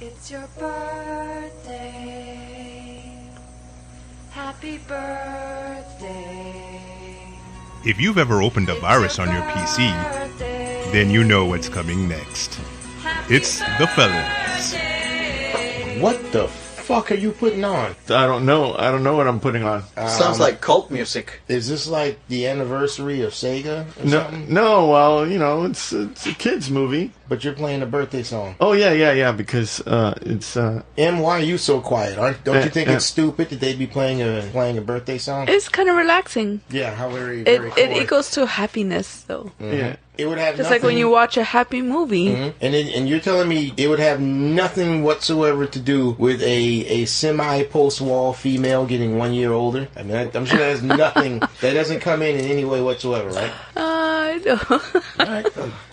It's your birthday. Happy birthday. If you've ever opened a virus on your PC, then you know what's coming next. It's the fellas. What the fuck are you putting on? I don't know what I'm putting on. Sounds like cult music. Is this like the anniversary of Sega or something? No, well, you know, it's a kids movie. But you're playing a birthday song. Oh yeah, because it's M, why are you so quiet? Don't you think it's stupid that they'd be playing a birthday song? It's kind of relaxing. Yeah, how very It equals to happiness, though. Mm-hmm. Yeah. It would have Just nothing, like when you watch a happy movie. Mm-hmm. And you're telling me it would have nothing whatsoever to do with a semi-post-wall female getting 1 year older? I mean, I'm sure there's nothing that doesn't come in any way whatsoever, right? I know. All right.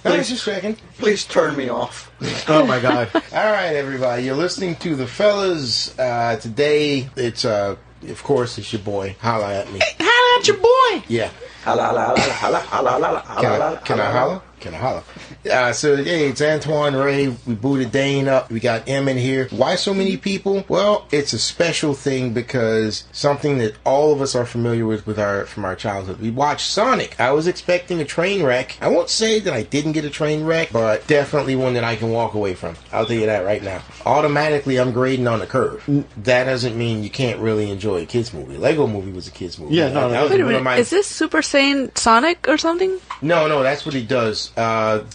I was just checking. Please turn me off. oh my god. All right, everybody. You're listening to the fellas. Today, it's, of course, it's your boy. Holla at me. Holla at your boy. Yeah. Holla, holla, holla, holla, holla, holla, Can I holla? Can I holla? So, hey, it's Antoine Ray. We booted Dane up. We got M in here. Why so many people? Well, it's a special thing because something that all of us are familiar with from our childhood. We watched Sonic. I was expecting a train wreck. I won't say that I didn't get a train wreck, but definitely one that I can walk away from. I'll tell you that right now. Automatically, I'm grading on a curve. That doesn't mean you can't really enjoy a kid's movie. Lego Movie was a kid's movie. Yeah, no. Wait a minute. Is this Super Saiyan Sonic or something? No, that's what he does. God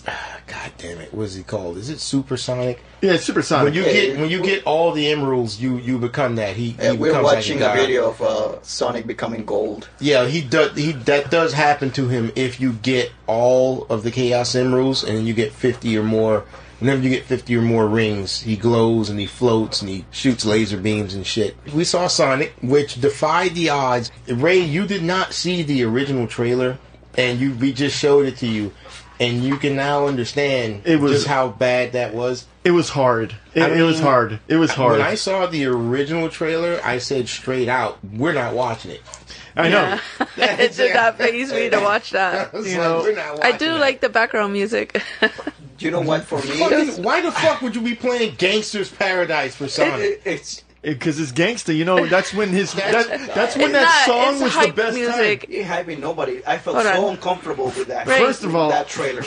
damn it, what is he called? Is it Supersonic? Yeah, it's Super Sonic. When you get all the emeralds, you become that. We're watching a video of Sonic becoming gold. Yeah, that does happen to him if you get all of the Chaos Emeralds and then you get 50 or more. Whenever you get 50 or more rings, he glows and he floats and he shoots laser beams and shit. We saw Sonic, which defied the odds. Ray, you did not see the original trailer, and we just showed it to you. And you can now understand just how bad that was. It was hard. It was hard. When I saw the original trailer, I said straight out, we're not watching it. I know. It did not phase me to watch that. I do like the background music. You know what, for me... Why the fuck would you be playing Gangster's Paradise for Sonic? Because it's gangster, you know. That's when that song was the best music. time. It having nobody. I felt so uncomfortable with that. Right. First of all, that trailer.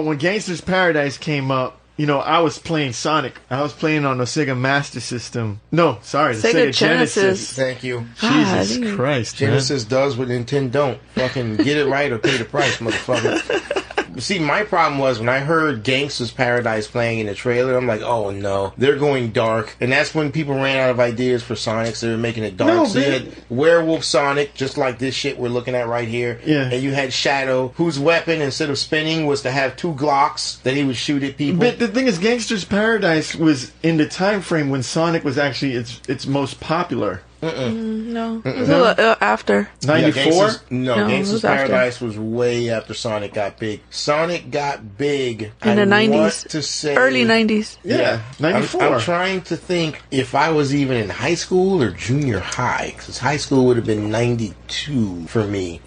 When Gangster's Paradise came up, you know, I was playing Sonic. I was playing on the Sega Master System. No, sorry, the Sega Genesis. Thank you. Jesus Christ, Genesis does what Nintendo don't. Fucking get it right or pay the price, motherfucker. See, my problem was when I heard Gangsta's Paradise playing in the trailer, I'm like, oh no, they're going dark. And that's when people ran out of ideas for Sonic, so they were making it dark. No, so you had Werewolf Sonic, just like this shit we're looking at right here. Yeah. And you had Shadow, whose weapon, instead of spinning, was to have 2 Glocks that he would shoot at people. But the thing is, Gangster's Paradise was in the time frame when Sonic was actually its most popular. No, it was a little after. 94? Gangsta's Paradise was way after Sonic got big. Sonic got big in the 90s. Early 90s. Yeah, 94. I'm trying to think if I was even in high school or junior high, because high school would have been 92 for me.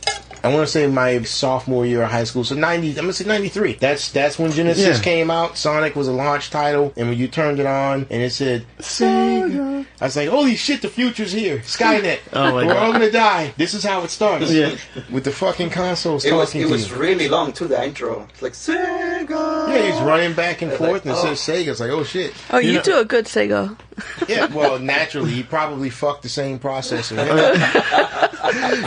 I want to say my sophomore year of high school, so 90. I'm gonna say 93. That's when Genesis came out. Sonic was a launch title, and when you turned it on and it said Sega, I was like, holy shit, the future's here. Skynet. Oh my We're God. all gonna die. This is how it starts. Yeah. With the fucking consoles It talking to you. was really long too, the intro. It's like Sega. Yeah, he's running back and forth and like, it says Sega. It's like, oh shit. Oh, you do a good Sega. Yeah, well, naturally, he probably fucked the same processor.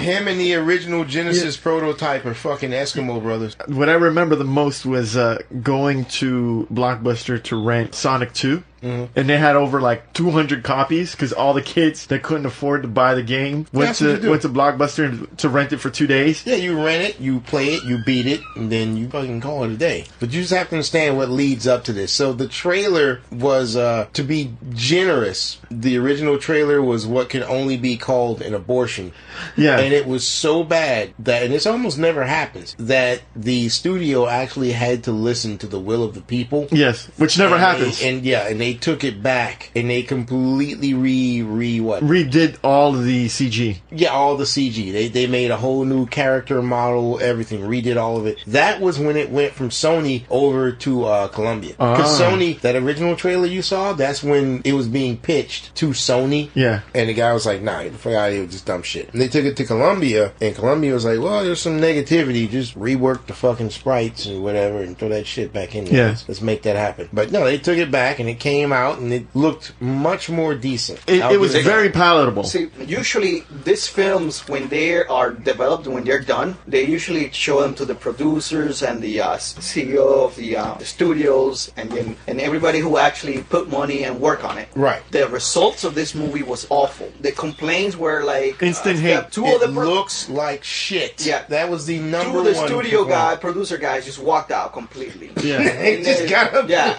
Him and the original Genesis prototype are fucking Eskimo brothers. What I remember the most was going to Blockbuster to rent Sonic 2. Mm-hmm. And they had over like 200 copies because all the kids that couldn't afford to buy the game went to Blockbuster to rent it for 2 days. Yeah, you rent it, you play it, you beat it, and then you fucking call it a day. But you just have to understand what leads up to this. So the trailer was, to be generous, the original trailer was what can only be called an abortion. Yeah. And it was so bad that, and this almost never happens, that the studio actually had to listen to the will of the people. Yes, which never happens. And they they took it back and they completely redid all of the CG. Yeah, all the CG. They made a whole new character model, everything, redid all of it. That was when it went from Sony over to Columbia. Because Sony, that original trailer you saw, that's when it was being pitched to Sony. Yeah. And the guy was like, nah, get the fuck out of here with this dumb shit. And they took it to Columbia, and Columbia was like, well, there's some negativity, just rework the fucking sprites and whatever and throw that shit back in there. Yeah. Let's make that happen. But no, they took it back and it came out and it looked much more decent. It was very palatable. See, usually these films, when they are developed, when they're done, they usually show them to the producers and the CEO of the studios and everybody who actually put money and work on it. Right. The results of this movie was awful. The complaints were like instant hate. It looks like shit. Yeah, that was the number two of the one studio producer guys just walked out completely. Yeah, they just got up. Yeah,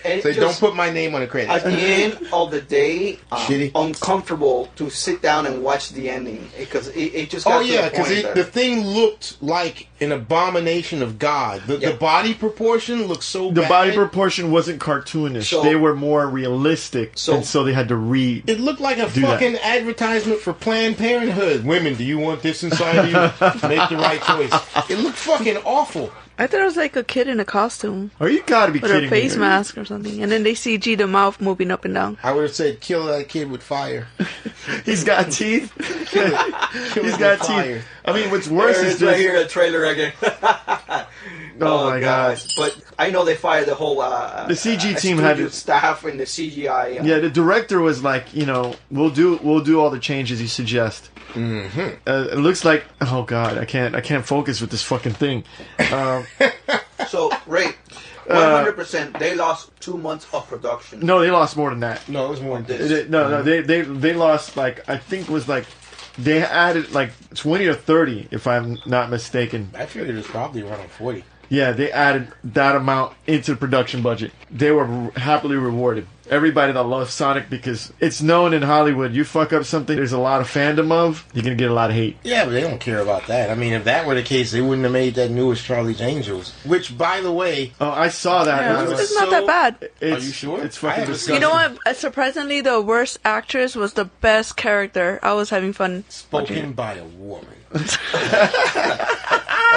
and so don't put my name on the credits. At the end of the day, shitty, uncomfortable to sit down and watch the ending because it just got because the thing looked like an abomination of God. The body proportion looked so bad. The body proportion wasn't cartoonish. So, they were more realistic, and so they had to It looked like a fucking advertisement for Planned Parenthood. Women, do you want this inside of you? Make the right choice. It looked fucking awful. I thought it was like a kid in a costume. Oh, you gotta be kidding me. With a face mask or something. And then they CG the mouth moving up and down. I would have said, kill that kid with fire. He's got teeth. He's got teeth. I mean, what's worse is right here a trailer again. Oh my god! But I know they fired the whole the CG team had staff and the CGI. Yeah, the director was like, we'll do all the changes you suggest. Mm-hmm. It looks like, oh god, I can't focus with this fucking thing. So Ray, 100%, they lost 2 months of production. No, they lost more than that. No, it was more than this. No, they lost like, I think it was like, they added like 20 or 30, if I'm not mistaken. I figured it was probably around 40. Yeah, they added that amount into the production budget. They were happily rewarded. Everybody that loves Sonic, because it's known in Hollywood, you fuck up something there's a lot of fandom of, you're going to get a lot of hate. Yeah, but they don't care about that. I mean, if that were the case, they wouldn't have made that newest Charlie's Angels. Which, by the way... Oh, I saw that. Yeah, it's not that bad. Are you sure? It's fucking disgusting. You know what? Surprisingly, the worst actress was the best character. I was having fun. Spoken by a woman.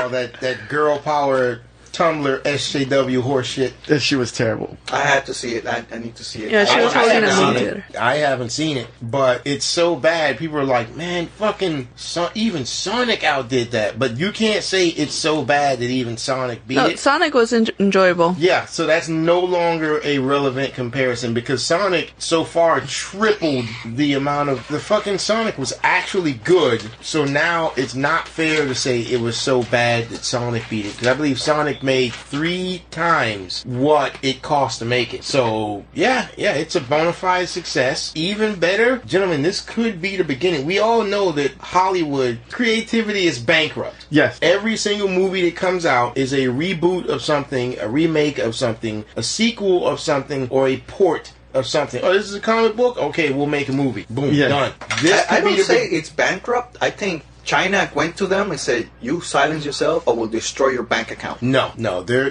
Oh, that girl power... Tumblr SJW horseshit. That shit was terrible. I had to see it. I need to see it. Yeah, she was holding a movie theater. I haven't seen it, but it's so bad. People are like, man, fucking even Sonic outdid that. But you can't say it's so bad that even Sonic beat it. Sonic was enjoyable. Yeah, so that's no longer a relevant comparison because Sonic so far tripled the amount of... The fucking Sonic was actually good, so now it's not fair to say it was so bad that Sonic beat it. Because I believe Sonic made 3 times what it cost to make it. So, yeah, it's a bona fide success. Even better, gentlemen, this could be the beginning. We all know that Hollywood creativity is bankrupt. Yes. Every single movie that comes out is a reboot of something, a remake of something, a sequel of something, or a port of something. Oh, this is a comic book? Okay, we'll make a movie. Boom, done. I don't say it's bankrupt. I think China went to them and said, you silence yourself or we'll destroy your bank account. No.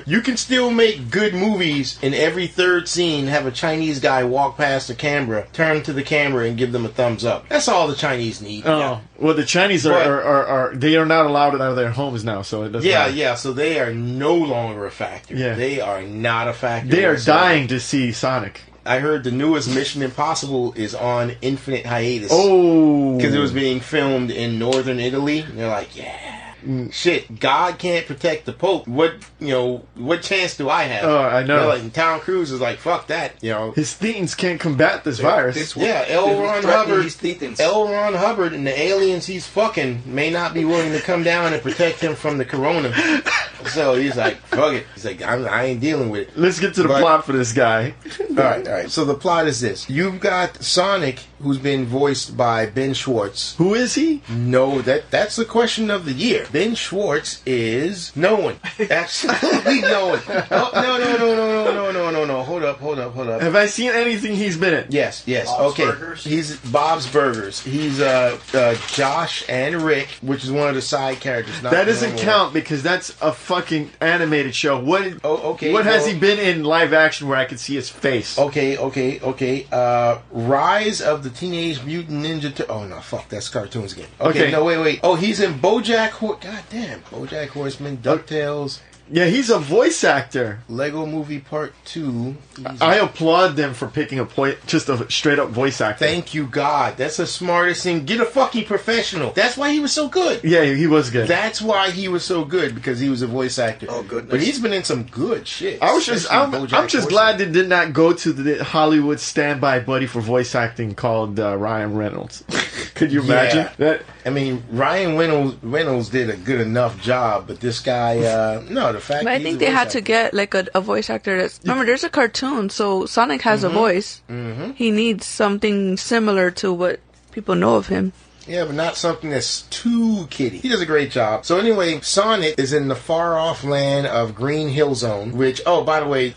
You can still make good movies in every third scene, have a Chinese guy walk past the camera, turn to the camera and give them a thumbs up. That's all the Chinese need. Oh, yeah. Well, the Chinese are they are not allowed out of their homes now, so it doesn't matter. Yeah, so they are no longer a factor. Yeah. They are not a factor. They are dying to see Sonic. I heard the newest Mission Impossible is on infinite hiatus. Oh. Because it was being filmed in northern Italy. And they're like, shit, God can't protect the Pope. What chance do I have? Oh, I know. Like, Tom Cruise is like, fuck that. His thetans can't combat this virus. L. Ron Hubbard and the aliens he's fucking may not be willing to come down and protect him from the corona. So he's like, fuck it. He's like, I ain't dealing with it. Let's get to the plot for this guy. All right. So the plot is this. You've got Sonic, who's been voiced by Ben Schwartz. Who is he? No, that's the question of the year. Ben Schwartz is no one. Absolutely no one. Oh, no. Hold up. Have I seen anything he's been in? Yes. Bob's okay. Burgers? He's Bob's Burgers. He's Josh and Rick, which is one of the side characters. That doesn't count because that's a fucking animated show. What has he been in live action where I could see his face? face. Okay. Rise of the Teenage Mutant Ninja Oh, no, fuck. That's cartoons again. Okay. No, wait. Oh, he's in BoJack God damn. BoJack Horseman, DuckTales. Yeah, he's a voice actor. Lego Movie Part 2. I applaud them for picking just a straight up voice actor. Thank you, God. That's the smartest thing. Get a fucking professional. That's why he was so good. Yeah, he was good. That's why he was so good, because he was a voice actor. Oh, goodness. But he's been in some good shit. I'm just glad they did not go to the Hollywood standby buddy for voice acting called Ryan Reynolds. Could you imagine that? I mean, Ryan Reynolds did a good enough job, but this guy, no, the fact. But I think they had to get like a voice actor that's. Remember, there's a cartoon, so Sonic has a voice. Mm-hmm. He needs something similar to what people know of him. Yeah, but not something that's too kiddie. He does a great job. So anyway, Sonic is in the far-off land of Green Hill Zone, which, oh, by the way,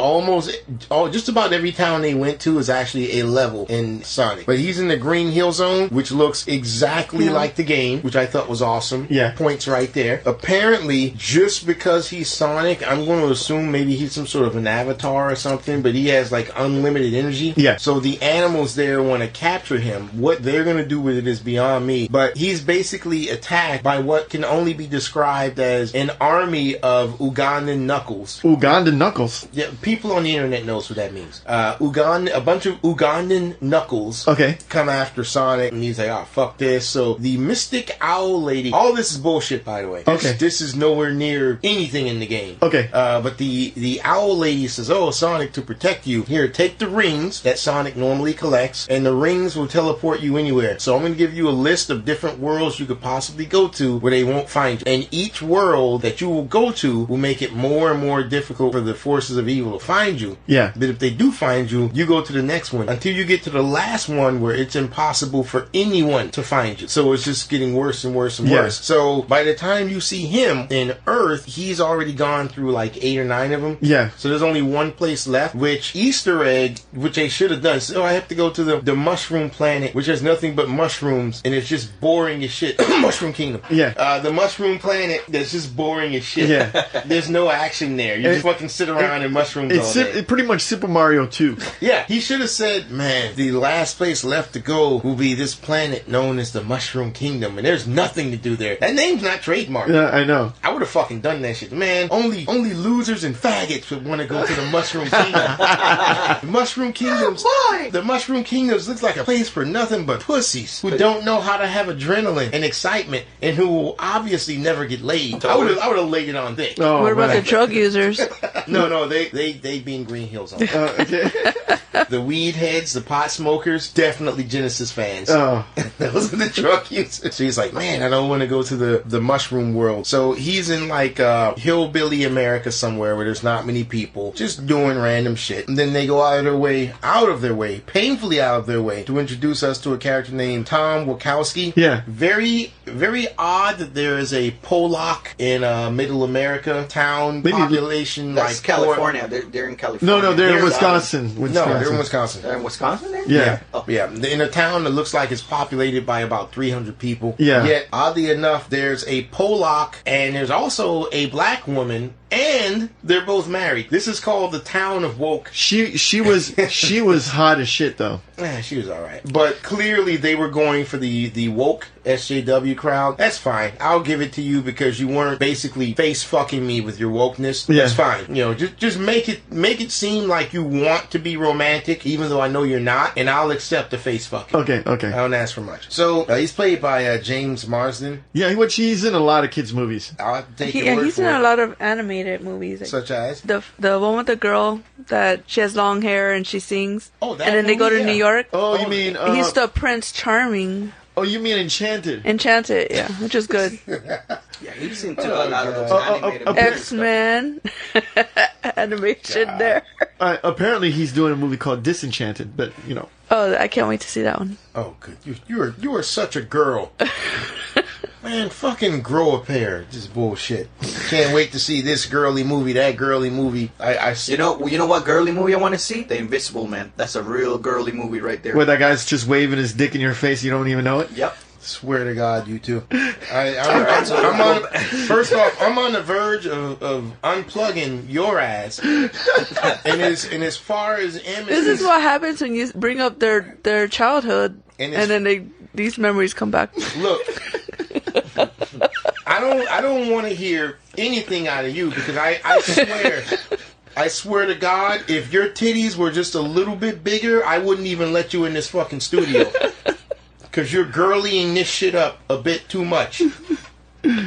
just about every town they went to is actually a level in Sonic. But he's in the Green Hill Zone, which looks exactly like the game, which I thought was awesome. Yeah. Points right there. Apparently, just because he's Sonic, I'm going to assume maybe he's some sort of an avatar or something, but he has, like, unlimited energy. Yeah. So the animals there want to capture him. What they're going to do with it is beyond me. But he's basically attacked by what can only be described as an army of Ugandan knuckles. Ugandan knuckles? Yeah, people on the internet knows what that means. A bunch of Ugandan knuckles come after Sonic, and he's like, oh, fuck this. So the Mystic Owl Lady, all this is bullshit, by the way. This is nowhere near anything in the game. But the Owl Lady says, oh, Sonic, to protect you, here, take the rings that Sonic normally collects, and the rings will teleport you anywhere. So I'm going to give you a list of different worlds you could possibly go to where they won't find you. And each world that you will go to will make it more and more difficult for the forces of evil to find you. Yeah. But if they do find you, you go to the next one until you get to the last one where it's impossible for anyone to find you. So it's just getting worse and worse and worse. So by the time you see him in Earth, he's already gone through like 8 or 9 of them. Yeah. So there's only one place left, which Easter egg, which they should have done. So I have to go to the mushroom planet, which has nothing but mushrooms, and it's just boring as shit. Mushroom Kingdom. Yeah. The mushroom planet that's just boring as shit. Yeah. There's no action there. You just fucking sit around and mushrooms all day. It's pretty much Super Mario 2. Yeah. He should have said, man, the last place left to go will be this planet known as the Mushroom Kingdom, and there's nothing to do there. That name's not trademarked. Yeah, I know. I would have fucking done that shit. Man, only losers and faggots would want to go to the Mushroom Kingdom. The Mushroom Kingdoms. Why? The Mushroom Kingdoms looks like a place for nothing but pussies who don't know how to have adrenaline and excitement, and who will obviously never get laid. I would have laid it on thick. Oh, what about the drug users? No, they be in Green Hills. The weed heads, the pot smokers, definitely Genesis fans. Oh. Those are the drug users. So he's like, man, I don't want to go to the mushroom world. So he's in like hillbilly America somewhere where there's not many people, just doing random shit. And then they go out of their way, painfully out of their way, to introduce us to a character named Tom Wachowski. Yeah. Very, very odd that there is a Polak in a middle America town population. That's like California. They're in California. No, they're in Wisconsin. No, they're in Wisconsin. They're in Wisconsin there? Yeah. Oh. Yeah, in a town that looks like it's populated by about 300 people. Yeah. Yet, oddly enough, there's a Polak and there's also a black woman, and they're both married. This is called the town of woke. She was hot as shit though. She was alright. But clearly they were going for the woke SJW crowd. That's fine. I'll give it to you because you weren't basically face fucking me with your wokeness. Yeah. That's fine. You know, just make it seem like you want to be romantic, even though I know you're not, and I'll accept the face fucking. Okay. I don't ask for much. So he's played by James Marsden. Yeah, he's in a lot of kids' movies. I'll have to take your word He's for in it. a lot of animated movies. Such as? The one with the girl that she has long hair and she sings. Oh, that and then they go to movie? New Yeah. York. Oh, you mean He's the Prince Charming. Oh, you mean Enchanted? Enchanted, yeah, which is good. Yeah, he's into a lot of those animated movies. X-Men animation there. Apparently, he's doing a movie called Disenchanted, but you know. Oh, I can't wait to see that one. Oh, good. You are such a girl. Man, fucking grow a pair. Just bullshit. Can't wait to see this girly movie, that girly movie. I see. You know what girly movie I want to see? The Invisible Man. That's a real girly movie right there. Where that guy's just waving his dick in your face, you don't even know it? Yep. Swear to God, you two. First off, I'm on the verge of unplugging your ass. And as far as Emmett, This is what happens when you bring up their childhood, and then these memories come back. Look, I don't want to hear anything out of you because I swear to God, if your titties were just a little bit bigger, I wouldn't even let you in this fucking studio. Because you're girlying this shit up a bit too much.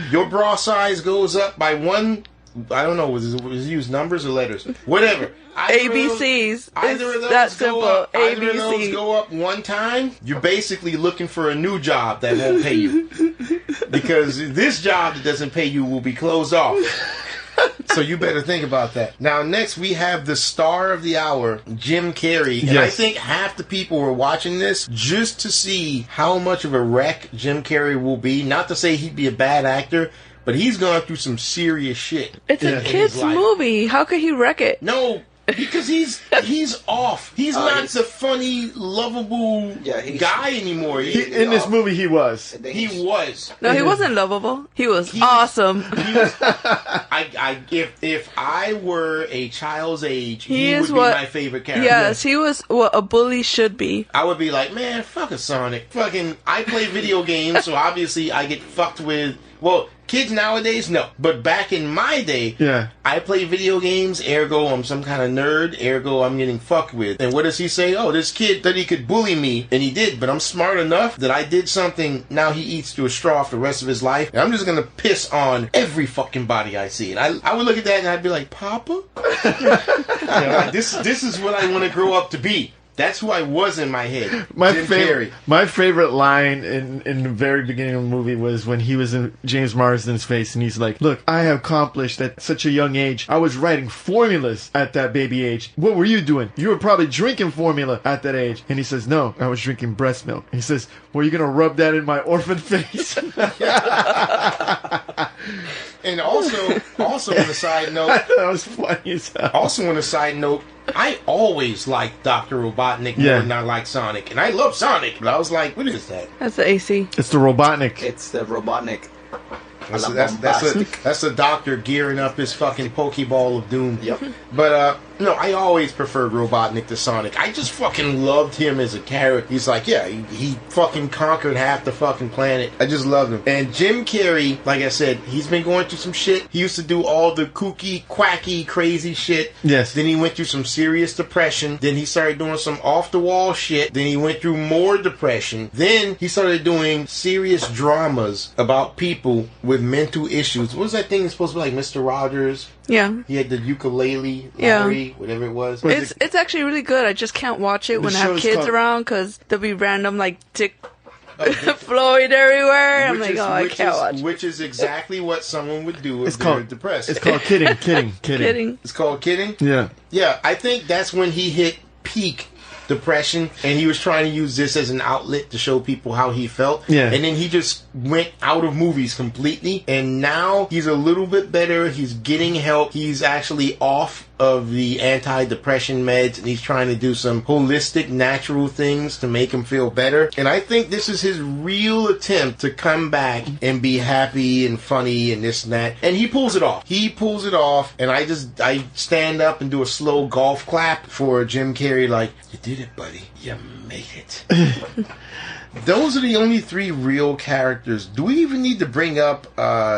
Your bra size goes up by one, I don't know, was it use numbers or letters? Whatever. ABCs. Either of those that go simple. up. Either of ABC. those go up one time, you're basically looking for a new job that won't pay you. Because this job that doesn't pay you will be closed off. So you better think about that. Now, next we have the star of the hour, Jim Carrey. And I think half the people were watching this just to see how much of a wreck Jim Carrey will be. Not to say he'd be a bad actor, but he's gone through some serious shit. It's a kid's movie. How could he wreck it? No, because he's off. He's not the funny, lovable guy anymore. In this movie, he was. He was. No, he wasn't lovable. He was awesome. If I were a child's age, he would be my favorite character. Yes, he was what a bully should be. I would be like, man, fuck a Sonic. Fucking, I play video games, so obviously I get fucked with. Well, kids nowadays, no. But back in my day, I play video games, ergo I'm some kind of nerd, ergo I'm getting fucked with. And what does he say? Oh, this kid thought he could bully me, and he did, but I'm smart enough that I did something, now he eats through a straw for the rest of his life, and I'm just gonna piss on every fucking body I see. And I would look at that and I'd be like, Papa? This is what I want to grow up to be. That's who I was in my head. My favorite line in the very beginning of the movie was when he was in James Marsden's face and he's like, look, I have accomplished at such a young age. I was writing formulas at that baby age. What were you doing? You were probably drinking formula at that age. And he says, no, I was drinking breast milk. And he says, well, you're going to rub that in my orphan face? And also on a side note, that was funny as hell. Also on a side note, I always liked Dr. Robotnik more than I liked Sonic. And I love Sonic, but I was like, what is that? That's the AC. It's the Robotnik. It's the Robotnik. That's a doctor gearing up his fucking Pokeball of Doom. Yep. But, no, I always preferred Robotnik to Sonic. I just fucking loved him as a character. He's like, he fucking conquered half the fucking planet. I just loved him. And Jim Carrey, like I said, he's been going through some shit. He used to do all the kooky, quacky, crazy shit. Yes. Then he went through some serious depression. Then he started doing some off-the-wall shit. Then he went through more depression. Then he started doing serious dramas about people with mental issues. What was that thing supposed to be like, Mr. Rogers? Yeah. He had the ukulele, Larry, whatever it was. It's actually really good. I just can't watch it when I have kids around because there'll be random like Dick Floyd everywhere. I'm like, I can't watch. Which is exactly what someone would do if they're depressed. It's called kidding. Kidding. It's called kidding? Yeah. Yeah, I think that's when he hit peak depression, and he was trying to use this as an outlet to show people how he felt. Yeah. And then he just went out of movies completely, and now he's a little bit better. He's getting help. He's actually off of the anti-depression meds, and he's trying to do some holistic, natural things to make him feel better. And I think this is his real attempt to come back and be happy and funny and this and that. And he pulls it off. And I stand up and do a slow golf clap for Jim Carrey, like, you did it, buddy. You made it. Those are the only three real characters. Do we even need to bring up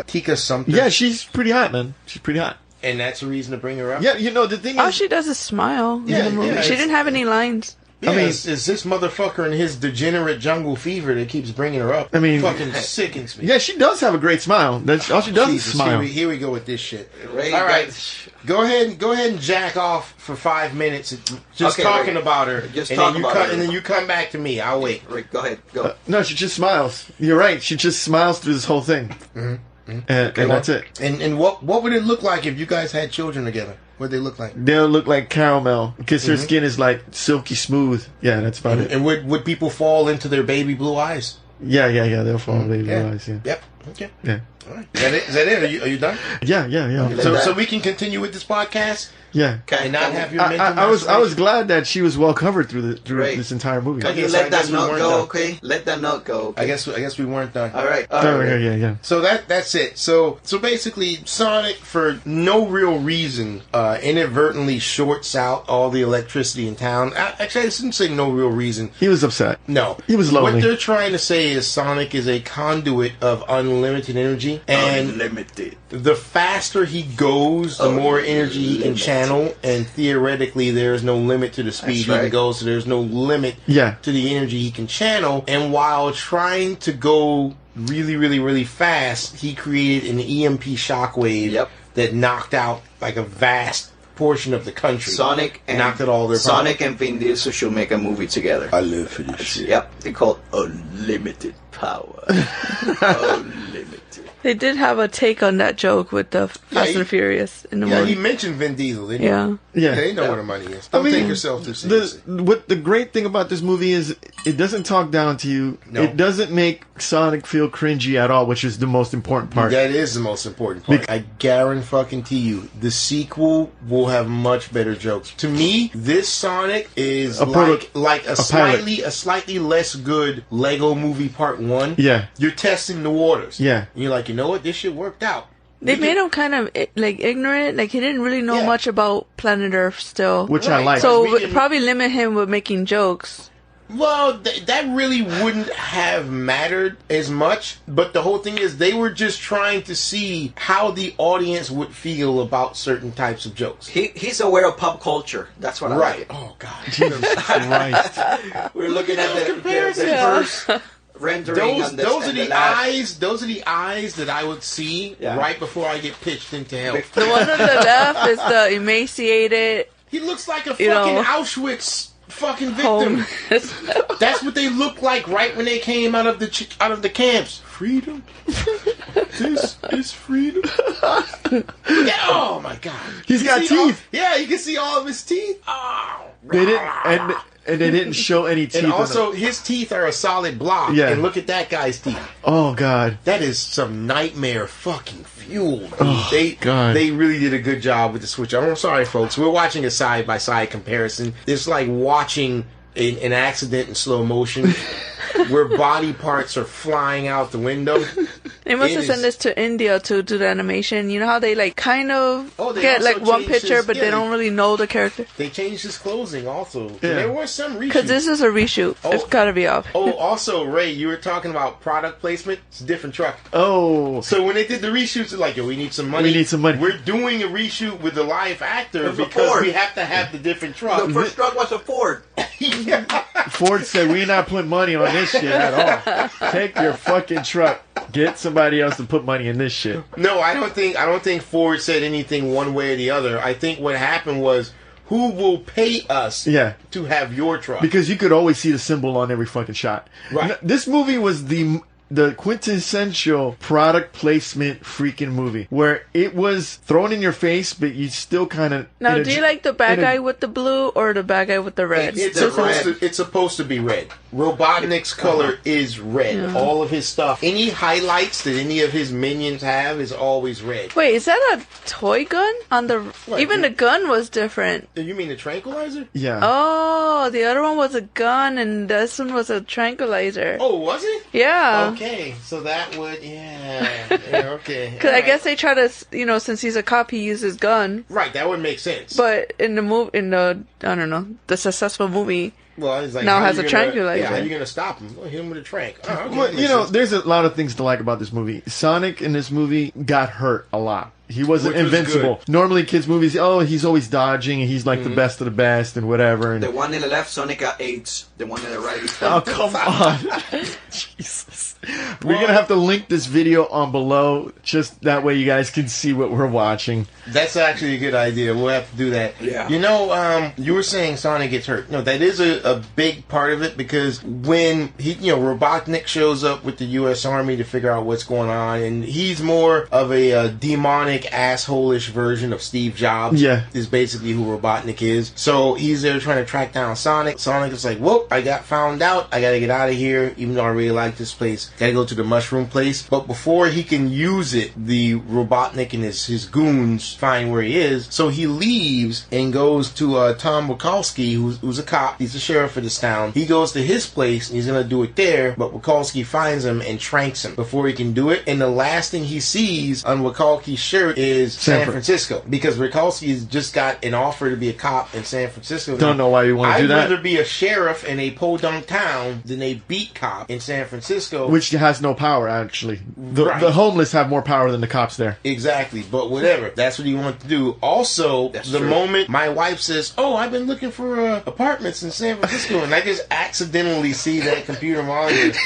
Tika Sumpter? Yeah, she's pretty hot, man. She's pretty hot. And that's a reason to bring her up? Yeah, the thing is... All she does is smile in the movie. She didn't have any lines. Yeah, I mean, it's this motherfucker and his degenerate jungle fever that keeps bringing her up. I mean... fucking sickens me. Yeah, she does have a great smile. That's all she does is smile. Here we go with this shit. All right. Go ahead and jack off for 5 minutes just talking about her. And then you come back to me. I'll wait. Rick, go ahead. Go. No, she just smiles. You're right. She just smiles through this whole thing. Mm-hmm. And that's it. And what would it look like if you guys had children together? What would they look like? They'll look like caramel because her skin is like silky smooth. Yeah, that's about it. And would people fall into their baby blue eyes? Yeah. They'll fall into baby blue eyes. Yeah. Yep. Okay. Yeah. All right. Is that it? Are you done? Yeah. Okay, so we can continue with this podcast. Yeah. and not have your mental I was masturbation. glad that she was well covered through Right. this entire movie. Can you guess- let I that guess we note weren't go, done. okay? Let that note go. Okay? I guess we weren't done. All right. Oh, yeah. So that's it. So basically, Sonic, for no real reason, inadvertently shorts out all the electricity in town. Actually, I shouldn't say no real reason. He was upset. No, He was lonely. What they're trying to say is Sonic is a conduit of unlimited energy, and Unlimited. the faster he goes, the more energy he can channel, and theoretically, there's no limit to the speed he right. can go. So there's no limit Yeah. to the energy he can channel. And while trying to go really, really, really fast, he created an EMP shockwave Yep. that knocked out like a vast portion of the country. Sonic and knocked out all their Sonic and Vin Diesel should make a movie together. I live for this shit. Yep, they call it Unlimited Power. Unlimited. They did have a take on that joke with the Fast he- and Furious in the Yeah, he movie. mentioned Vin Diesel, didn't he? Yeah. Yeah. They know where the money is. Don't take yourself too seriously. What the great thing about this movie is it doesn't talk down to you. No. It doesn't make Sonic feel cringy at all, which is the most important part. That is the most important part. I guarantee you, the sequel will have much better jokes. To me, this Sonic is A like a pilot. slightly less good Lego Movie Part 1. Yeah. You're testing the waters. Yeah. And you're like, you know what? This shit worked out. They made him kind of like ignorant. Like he didn't really know Yeah. much about planet Earth still. Which I Right. like. So We can- probably limit him with making jokes. Well, that really wouldn't have mattered as much. But the whole thing is they were just trying to see how the audience would feel about certain types of jokes. He's aware of pop culture. That's what I Right. like. Oh, God. Jesus Christ. We're looking at the comparison. first rendering Those on those are and the last. eyes. Those are the eyes that I would see Yeah. right before I get pitched into hell. The one on the left is the emaciated He looks like a You fucking know, Auschwitz fucking victim. home. That's what they looked like right when they came out of the camps. Freedom. This is freedom. Yeah, oh my God. He's You got see all- teeth. yeah, you can see all of his teeth. Oh. They didn't and they didn't show any teeth. And in also, them. his teeth are a solid block. Yeah. And look at that guy's teeth. Oh God. That is some nightmare fucking fuel. Dude. Oh, God. They really did a good job with the switch. I'm sorry, folks. We're watching a side by side comparison. It's like watching an accident in slow motion, where body parts are flying out the window. They must It have sent is- this to India to do the animation. You know how they like kind of Oh, they get also like one changed picture, his- but yeah, they don't really know the character. They changed his clothing also. Yeah. There was some reshoots. Because this is a reshoot. Oh. It's gotta be off. Oh, also, Ray, you were talking about product placement. It's a different truck. Oh. So when they did the reshoots, they're like, yo, we need some money. We need some money. We're doing a reshoot with the live actor It's a because Ford. we have to have the different truck. The first truck was a Ford. Yeah. Ford said we're not putting money on this shit at all. Take your fucking truck. Get somebody else to put money in this shit. No, I don't think Ford said anything one way or the other. I think what happened was, who will pay us Yeah. to have your truck? Because you could always see the symbol on every fucking shot. Right. This movie was the quintessential product placement freaking movie, where it was thrown in your face, but you still kind of. Now, do you like the bad guy with the blue or the bad guy with the red? It's the supposed to be red. Robotnik's color is red. All of his stuff, any highlights that any of his minions have, is always red. Wait, is that a toy gun? On the What? even the gun was different. You mean the tranquilizer? Yeah. Oh, the other one was a gun and this one was a tranquilizer. Oh, was it? Yeah. Okay, so that would, yeah okay. Because I Alright. guess they try to, since he's a cop, he uses gun. Right, that would make sense. But in I don't know, the successful movie, well, it's like, now how has you a gonna- tranquilizer. Yeah, how you gonna stop him? Well, hit him with a trank. Oh, okay, Well, that makes sense. there's a lot of things to like about this movie. Sonic in this movie got hurt a lot. He wasn't Which was invincible. good. Normally, kids' movies, he's always dodging, and he's like the best of the best, and whatever. And The one in the left, Sonic got AIDS. The one in the right, oh, come on, Jesus! We're gonna have to link this video on below, just that way you guys can see what we're watching. That's actually a good idea. We'll have to do that. Yeah. You were saying Sonic gets hurt. No, that is a big part of it, because when Robotnik shows up with the U.S. Army to figure out what's going on, and he's more of a demonic moronic, asshole-ish version of Steve Jobs. Yeah. Is basically who Robotnik is. So he's there trying to track down Sonic. Sonic is like, whoop, I got found out. I gotta get out of here, even though I really like this place. Gotta go to the mushroom place. But before he can use it, the Robotnik and his goons find where he is. So he leaves and goes to Tom Wachowski, who's a cop. He's the sheriff of this town. He goes to his place and he's gonna do it there, but Wachowski finds him and tranks him before he can do it. And the last thing he sees on Wachowski's shirt is San Francisco, because Wachowski's just got an offer to be a cop in San Francisco. Don't know why you want to do that. I'd rather be a sheriff in a podunk town than a beat cop in San Francisco, which has no power, actually. Right. The homeless have more power than the cops there. Exactly, but whatever. That's what he wanted to do. Also, the moment my wife says, "Oh, I've been looking for apartments in San Francisco," and I just accidentally see that computer monitor.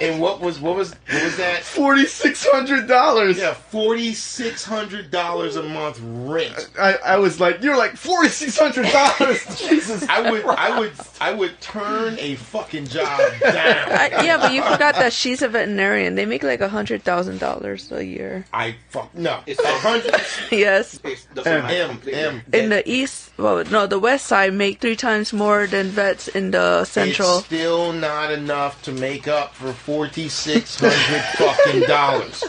And what was that? $4,600. Yeah, $4,600 a month rent. I was like, you're like $4,600. Jesus. I would turn a fucking job down. Yeah, but you forgot that she's a veterinarian. They make like $100,000 a year. No. It's 100. Yes. M. In the east, the west side make 3 times more than vets in the central. It's still not enough to make up for $4,600 fucking dollars.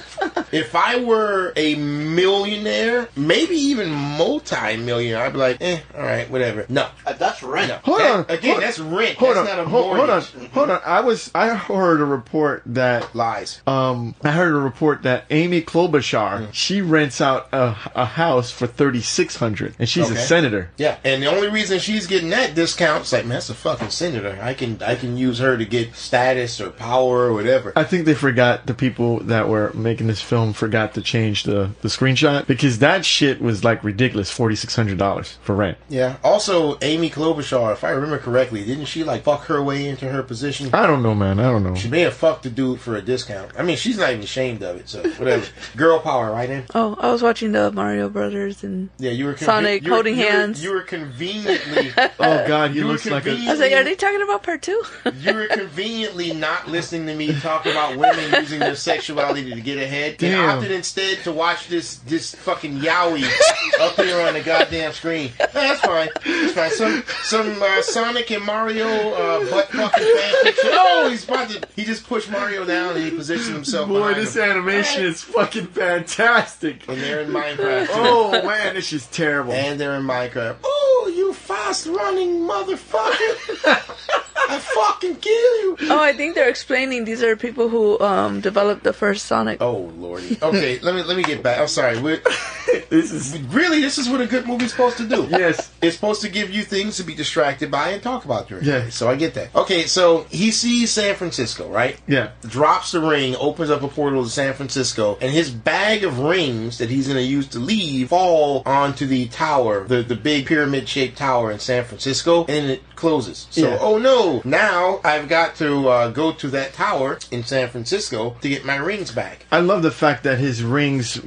If I were a millionaire, maybe even multi-millionaire, I'd be like, all right, whatever. No. That's rent. No. Hold on. That's rent. That's not a mortgage. Hold on. I heard a report that... Lies. I heard a report that Amy Klobuchar, she rents out a house for $3,600, and she's a senator. Yeah, and the only reason she's getting that discount is like, man, that's a fucking senator. I can use her to get status or power or whatever. I think they forgot, the people that were making this film forgot to change the screenshot, because that shit was like ridiculous. $4,600 for rent. Yeah. Also, Amy Klobuchar, if I remember correctly, didn't she like fuck her way into her position? I don't know, man. I don't know. She may have fucked the dude for a discount. I mean, she's not even ashamed of it, so whatever. Girl power, right, Em? Oh, I was watching the Mario Brothers and you were Sonic holding hands. You were conveniently... Oh, God, he looks like a... I was like, are they talking about part 2? You were conveniently not listening to me talk about women using their sexuality to get ahead. Damn. And opted instead to watch this fucking yaoi up here on the goddamn screen. That's fine. It's fine. Some Sonic and Mario butt fucking fan fiction. Oh, he just pushed Mario down and he positioned himself. Boy, this animation is fucking fantastic. And they're in Minecraft. Oh man, this is terrible. And they're in Minecraft. Oh, you fast running motherfucker! I fucking kill you. Oh, I think they're explaining these are people who developed the first Sonic. Oh lordy. Okay, let me get back. I'm sorry. This is what a good movie's supposed to do. Yes. It's supposed to give you things to be distracted by and talk about during Yeah. the day. So I get that. Okay, so he sees San Francisco, right? Yeah. Drops the ring, opens up a portal to San Francisco, and his bag of rings that he's going to use to leave fall onto the tower, the big pyramid-shaped tower in San Francisco, and it closes. So, Yeah. oh no, now I've got to go to that tower in San Francisco to get my rings back. I love the fact that his rings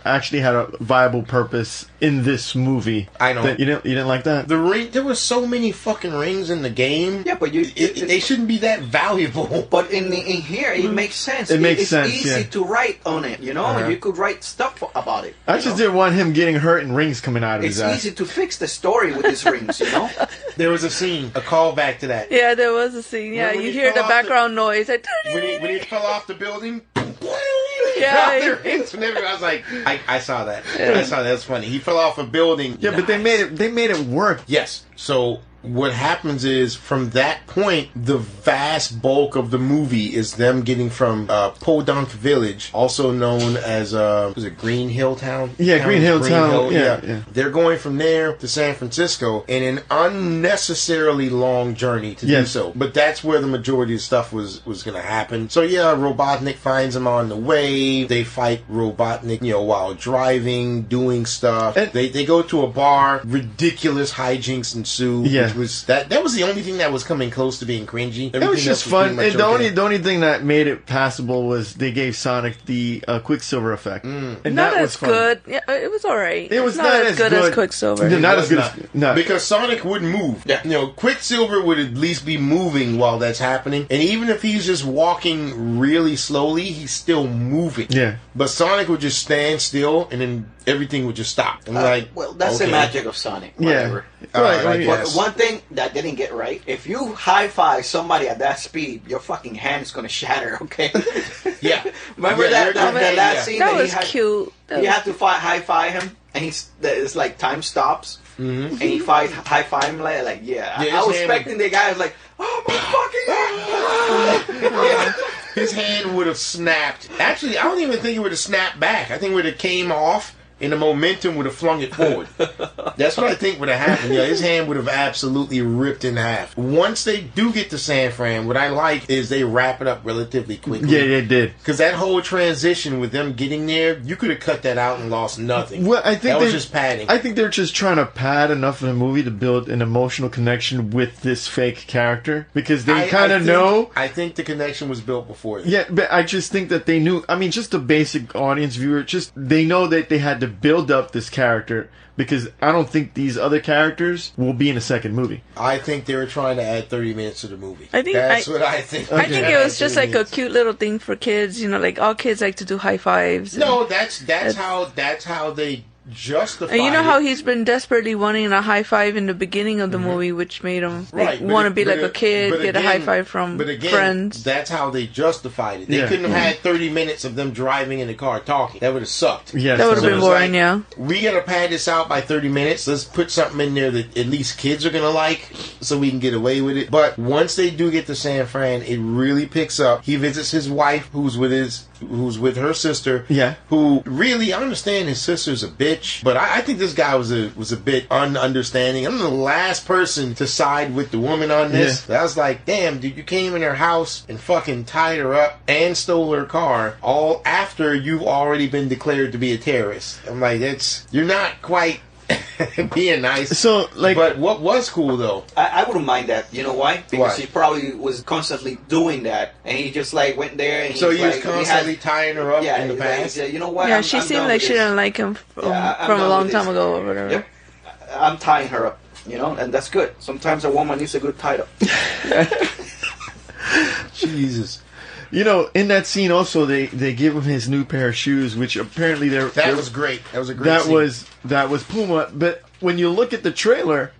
actually had a viable purpose in this movie. I know. You didn't like that? The ring, there were so many fucking rings in the game. Yeah, but they shouldn't be that valuable. But in here, it makes sense. It makes sense, It's easy yeah. to write on it. You know, Uh-huh. you could write stuff about it. I just didn't want him getting hurt and rings coming out of It's his ass. easy to fix the story with these rings. You know. There was a scene, a callback to that. Yeah, there was a scene. Yeah, Remember when you he hear the fell off background noise. When he fell off the building. Yeah. Their rings and everything. I was like, I saw that. I saw that. That's funny. He fell off a building. Yeah, but they made it work. Yes. So what happens is, from that point, the vast bulk of the movie is them getting from Podunk Village, also known as was it Green Hill Town? Yeah, Green Hill Town. Yeah. Yeah. They're going from there to San Francisco in an unnecessarily long journey to do so. But that's where the majority of stuff was going to happen. So yeah, Robotnik finds them on the way. They fight Robotnik, while driving, doing stuff. And they go to a bar. Ridiculous hijinks ensue. Yeah. Which was that was the only thing that was coming close to being cringy. It was just fun. And Okay. the only thing that made it passable was they gave Sonic the Quicksilver effect. And Not that was as fun. good. Yeah, it was alright. It was not as good as Quicksilver. Yeah, not It as good was as... No. Because Sonic wouldn't move. Yeah. Quicksilver would at least be moving while that's happening. And even if he's just walking really slowly, he's still moving. Yeah. But Sonic would just stand still and then everything would just stop. I'm like, well, that's the magic of Sonic. Yeah. Whatever. I But guess. one thing that didn't get right: if you high five somebody at that speed, your fucking hand is gonna shatter. Okay. Yeah. Remember Yeah, that yeah. last scene That that was cute. That You was- have to high five him, and it's like time stops, Mm-hmm. and he high five him like yeah. Yeah, I was his hand- expecting the guy was like, oh my fucking god. Yeah. His hand would have snapped. Actually, I don't even think it would have snapped back. I think it would have came off, and the momentum would have flung it forward. That's what I think would have happened. Yeah, his hand would have absolutely ripped in half. Once they do get to San Fran, what I like is they wrap it up relatively quickly. Yeah, they did. Because that whole transition with them getting there, you could have cut that out and lost nothing. Well, I think that was they- just padding. I think they're just trying to pad enough of the movie to build an emotional connection with this fake character because they kind of know. I think the connection was built before that. Yeah, but I just think that they knew. I mean, just the basic audience viewer, just they know that they had to build up this character because I don't think these other characters will be in a second movie. I think they were trying to add 30 minutes to the movie. I think That's what I think. I think it was just like a 30 cute little thing for kids. You know, like all kids like to do high fives. No, that's how they justify. And you know it. how he's been desperately wanting a high five in the beginning of the movie, which made him Right, but want to it- be but like a it- kid, but get a again- high five from but again, friends. That's how they justified it. They Yeah. couldn't have had 30 minutes of them driving in the car talking. That would have sucked. Yes, That would have So been it's boring, like, yeah. We gotta pad this out by 30 minutes. Let's put something in there that at least kids are gonna like, so we can get away with it. But once they do get to San Fran, it really picks up. He visits his wife, who's with her sister. Yeah. Who really, I understand his sister's a bitch, but I think this guy was a bit ununderstanding. I'm the last person to side with the woman on this. I was like, damn, dude, you came in her house and fucking tied her up and stole her car all after you've already been declared to be a terrorist. I'm like, you're not quite being nice. So, like, But what was cool though? I wouldn't mind that. You know why? Because Why? he probably was constantly doing that, and he just like went there and So he's he was like, constantly tying her up yeah, in the he's like, past. yeah, you know what? Yeah, I'm- she I'm seemed done like with she this. didn't like him Yeah, I'm from a done long with time this. ago or whatever. Yep. I'm tying her up, you know, and that's good. Sometimes a woman needs a good tie up. Jesus. you know, in that scene also they give him his new pair of shoes, which apparently That was great. That was a great that scene. was Puma. But when you look at the trailer,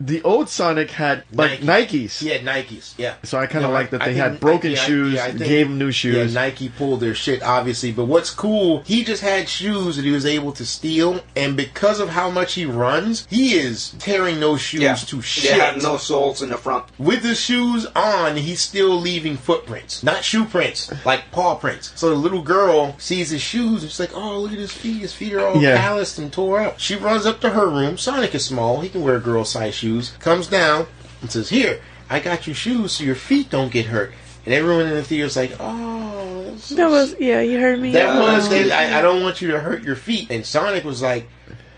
the old Sonic had like Nikes. He had Nikes, yeah. So I kind of Yeah, like that I they think- had broken yeah, shoes, yeah, I think- gave him new shoes. Yeah, Nike pulled their shit, obviously. But what's cool, he just had shoes that he was able to steal, and because of how much he runs, he is tearing those shoes to They shit. have no soles in the front. With the shoes on, he's still leaving footprints. Not shoe prints, like paw prints. So the little girl sees his shoes, and she's like, oh, look at his feet. His feet are all Yeah. calloused and tore up. She runs up to her room. Sonic is small. He can wear girl-size shoes. Comes down and says, here, I got you shoes so your feet don't get hurt. And everyone in the theater's like, oh, that's so That was, yeah, you heard me. that was, I don't want you to hurt your feet. And Sonic was like,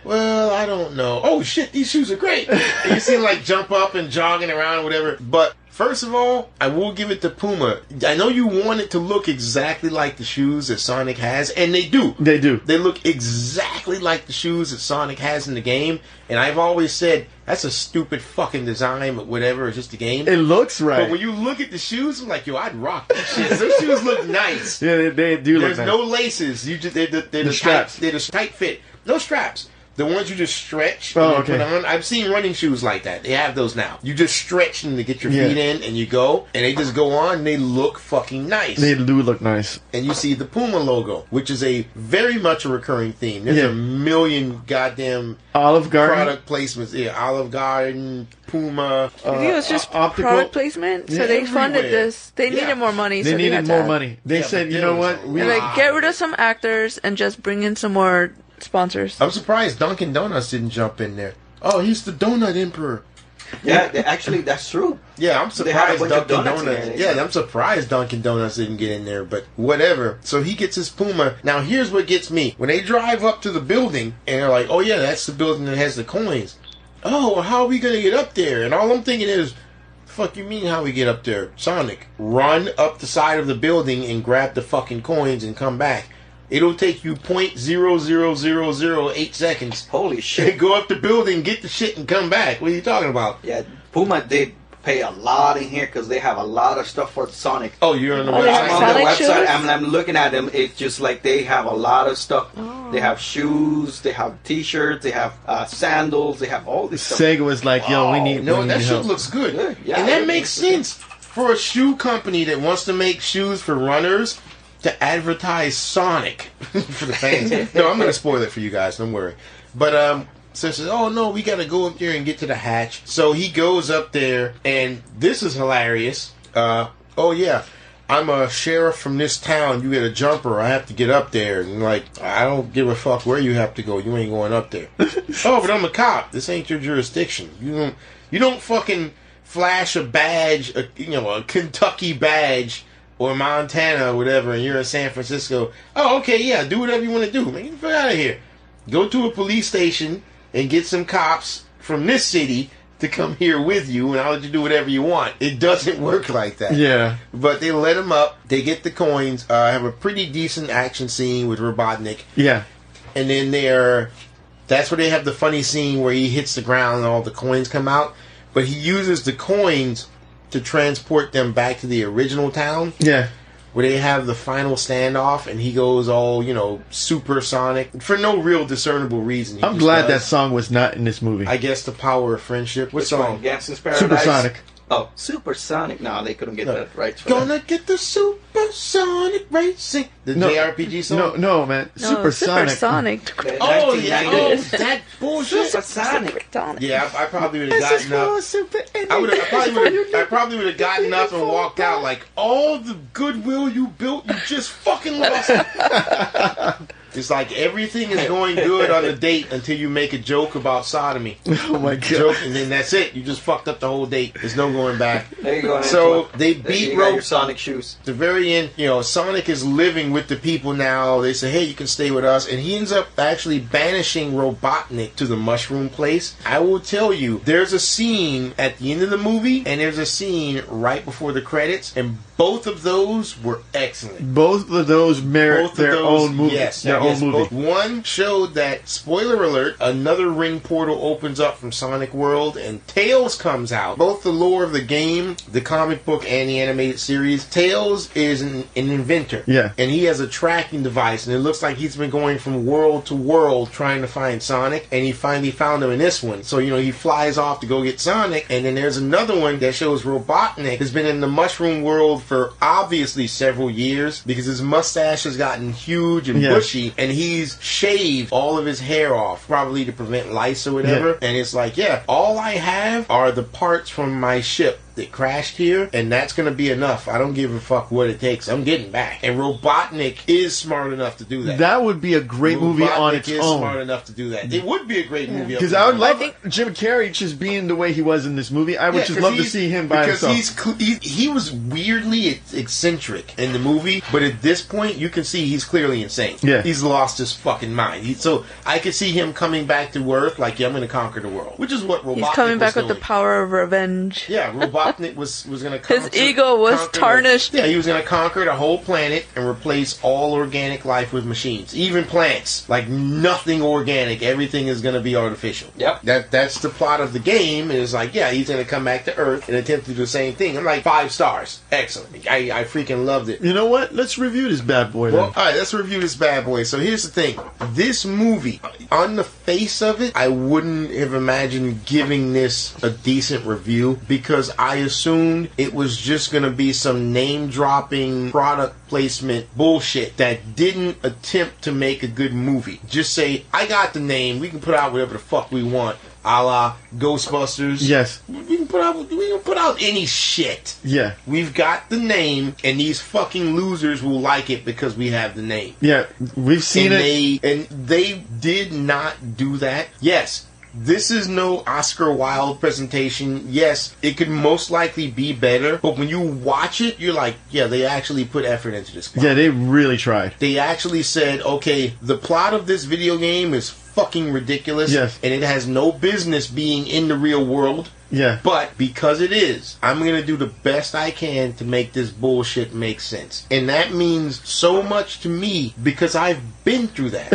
well, I don't know. Oh, shit, these shoes are great. And you see him, like, jump up and jogging around or whatever. But first of all, I will give it to Puma. I know you want it to look exactly like the shoes that Sonic has, and they do. They do. They look exactly like the shoes that Sonic has in the game. And I've always said, that's a stupid fucking design, but whatever, it's just a game. It looks right. But when you look at the shoes, I'm like, yo, I'd rock these shit. Those shoes look nice. Yeah, they do look There's nice. no laces. You just they're the straps. They're the tight fit. No straps. The ones you just stretch Oh, and you okay. put on. I've seen running shoes like that. They have those now. You just stretch them to get your Yeah. feet in, and you go, and they just go on. And they look fucking nice. They do look nice. And you see the Puma logo, which is a very much a recurring theme. There's Yeah. a million goddamn Olive Garden. product placements. Yeah, Olive Garden, Puma. I think it was just optical- product placement, so Yeah, they funded everywhere. this. They Yeah. needed more money, They so needed had to more add- money. They Yeah, said, but you there know was what? a We They're like, get rid of some actors and just bring in some more sponsors. I'm surprised Dunkin' Donuts didn't jump in there. Oh, he's the donut emperor. Yeah, actually, that's true. Yeah, I'm They had a surprised bunch of Dunkin' donuts in Donuts. there. Yeah, I'm surprised Dunkin' Donuts didn't get in there, but whatever. So he gets his Puma. Now here's what gets me. When they drive up to the building and they're like, oh yeah, that's the building that has the coins. Oh, well, how are we gonna get up there? And all I'm thinking is, fuck you mean how we get up there? Sonic, run up the side of the building and grab the fucking coins and come back. It'll take you 0.00008 seconds. Holy to shit. go up the building, get the shit, and come back. What are you talking about? Yeah, Puma did pay a lot in here because they have a lot of stuff for Sonic. Oh, you're on the Oh, they have I'm website. on the Sonic website shoes? and I'm looking at them. It's just like they have a lot of stuff. Oh. They have shoes, they have T-shirts, they have sandals, they have all this stuff. Sega was like, "Yo, we need No, we that need shit help." looks good. Good, yeah, and that it makes looks sense for a shoe company that wants to make shoes for runners to advertise Sonic for the fans. No, I'm going to spoil it for you guys. Don't worry. But so says, "Oh no, we got to go up there and get to the hatch." So he goes up there, and this is hilarious. Oh yeah. I'm a sheriff from this town. You get a jumper. I have to get up there. And like, I don't give a fuck where you have to go. You ain't going up there. Oh, but I'm a cop. This ain't your jurisdiction. You don't fucking flash a badge, a Kentucky badge or Montana or whatever, and you're in San Francisco. Oh, okay, yeah, do whatever you want to do. Man, get the fuck out of here. Go to a police station and get some cops from this city to come here with you, and I'll let you do whatever you want. It doesn't work like that. Yeah. But they let him up. They get the coins. Have a pretty decent action scene with Robotnik. Yeah. And then that's where they have the funny scene where he hits the ground and all the coins come out. But he uses the coins to transport them back to the original town. Yeah. Where they have the final standoff, and he goes all, supersonic for no real discernible reason. He I'm just glad that does. song was not in this movie. I guess the power of friendship. What Which one? song? Gangsta's Paradise? Supersonic. Oh, Supersonic. No, they couldn't get No. that right. For Gonna that. get the supersonic racing. The No. JRPG song? No, man. No, Supersonic. Supersonic. The Oh, yeah. 1990s. Oh, that bullshit. Supersonic. Sonic. Yeah, I probably would have gotten up. I probably would have gotten up and walked out like, all the goodwill you built, you just fucking lost it. It's like everything is going good on a date until you make a joke about sodomy. Oh my god. Joke, and then that's it. You just fucked up the whole date. There's no going back. There you go. So Antoine. they There beat you got your Rope. Sonic shoes. At the very end, Sonic is living with the people now. They say, hey, you can stay with us. And he ends up actually banishing Robotnik to the mushroom place. I will tell you, there's a scene at the end of the movie, and there's a scene right before the credits, and both of those were excellent. Both of those merit Both of their those, own movie. yes, their yes, own movie. both. One showed that, spoiler alert, another ring portal opens up from Sonic World and Tails comes out. Both the lore of the game, the comic book, and the animated series, Tails is an inventor. Yeah. And he has a tracking device, and it looks like he's been going from world to world trying to find Sonic, and he finally found him in this one. So, he flies off to go get Sonic, and then there's another one that shows Robotnik has been in the mushroom world for obviously several years because his mustache has gotten huge and Yeah. bushy, and he's shaved all of his hair off, probably to prevent lice or whatever. Yeah. And it's like, yeah, all I have are the parts from my ship that crashed here, and that's gonna be enough. I don't give a fuck what it takes. I'm getting back. And Robotnik is smart enough to do that. That would be a great movie on Robotnik its is smart own. enough to do that. It would be a great movie. Because I would love Jim Carrey just being the way he was in this movie. I would just love to see him by himself. He was weirdly eccentric in the movie, but at this point, you can see he's clearly insane. Yeah. He's lost his fucking mind. So I could see him coming back to Earth like, yeah, I'm going to conquer the world, which is what Robotnik He's coming back was with the doing. power of revenge. Yeah, Robotnik was going to conquer. His ego was tarnished. Yeah, he was going to conquer the whole planet and replace all organic life with machines, even plants. Like nothing organic. Everything is going to be artificial. Yep. That's the plot of the game. Is like, yeah, he's going to come back to Earth and attempt to do the same thing. I'm like 5 stars. Excellent. I freaking loved it. You know what? Let's review this bad boy Well, then. alright, let's review this bad boy. So here's the thing. This movie, on the face of it, I wouldn't have imagined giving this a decent review because I assumed it was just going to be some name-dropping product placement bullshit that didn't attempt to make a good movie. Just say, I got the name, we can put out whatever the fuck we want. A la Ghostbusters. Yes. We can put out any shit. Yeah. We've got the name, and these fucking losers will like it because we have the name. Yeah. We've seen it. They did not do that. Yes, this is no Oscar Wilde presentation. Yes, it could most likely be better, but when you watch it, you're like, yeah, they actually put effort into this plot. Yeah, they really tried. They actually said, okay, the plot of this video game is fucking ridiculous, Yes. and it has no business being in the real world. Yeah. But because it is, I'm going to do the best I can to make this bullshit make sense. And that means so much to me because I've been through that.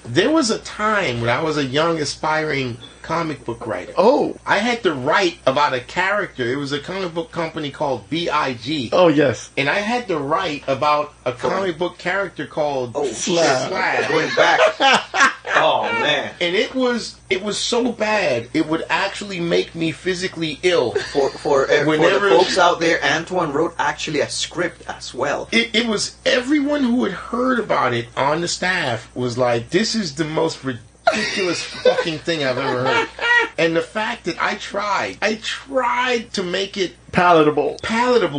There was a time when I was a young, aspiring comic book writer. Oh. I had to write about a character. It was a comic book company called BIG. Oh, yes. And I had to write about a comic book character called Slab. Going back. Oh man. And it was so bad it would actually make me physically ill. For the folks out there, Antoine wrote actually a script as well. It was everyone who had heard about it on the staff was like, this is the most ridiculous fucking thing I've ever heard. And the fact that I tried to make it palatable,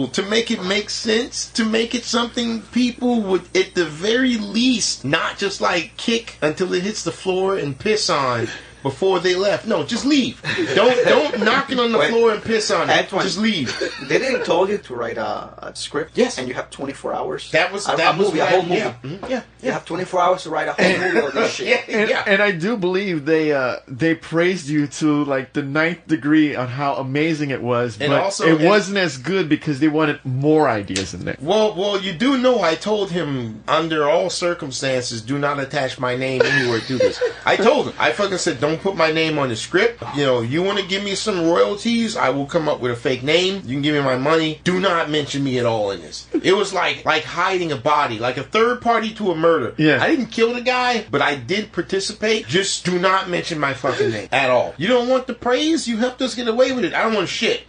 to make it make sense, to make it something people would, at the very least, not just like kick until it hits the floor and piss on before they left. No, just leave. Don't knock it on the floor and piss on it. Antoine, just leave. They didn't told you to write a script. Yes. And you have 24 hours. That was a movie. Yeah. Mm-hmm. Yeah. You have 24 hours to write a whole movie of this shit. And I do believe they praised you to like the 9th degree on how amazing it was, and but also, it wasn't as good because they wanted more ideas in there. Well, you do know I told him under all circumstances do not attach my name anywhere to this. I told him. I fucking said don't put my name on the script. You know, you want to give me some royalties, I will come up with a fake name. You can give me my money. Do not mention me at all in this. It was like hiding a body, like a third party to a murder. Yeah. I didn't kill the guy, but I did participate. Just do not mention my fucking name at all. You don't want the praise? You helped us get away with it. I don't want shit.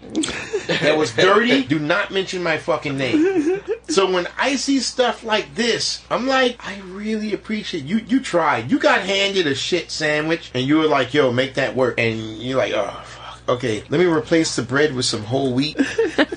That was dirty. Do not mention my fucking name. So when I see stuff like this, I'm like, I really appreciate you. You tried. You got handed a shit sandwich, and you were like, yo, make that work. And you're like, oh, fuck. Okay, let me replace the bread with some whole wheat.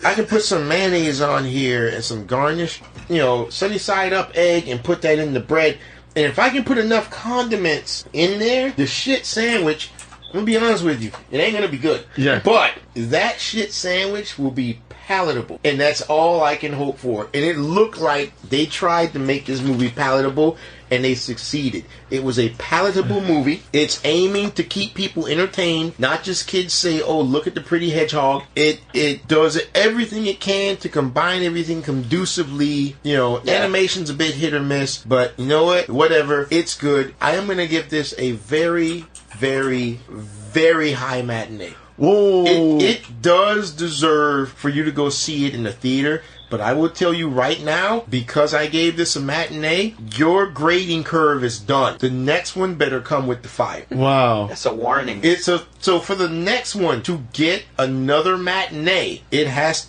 I can put some mayonnaise on here and some garnish. You know, sunny side up egg and put that in the bread. And if I can put enough condiments in there, the shit sandwich, I'm gonna be honest with you, it ain't gonna be good. Yeah. But that shit sandwich will be palatable. And that's all I can hope for. And it looked like they tried to make this movie palatable, and they succeeded. It was a palatable movie. It's aiming to keep people entertained, not just kids say, oh, look at the pretty hedgehog. It does everything it can to combine everything conducively. You know, animation's a bit hit or miss, but you know what? Whatever. It's good. I am going to give this a very, very, very high matinee. Whoa! It does deserve for you to go see it in the theater. But I will tell you right now, because I gave this a matinee, your grading curve is done. The next one better come with the fire. Wow. That's a warning. So for the next one to get another matinee, it has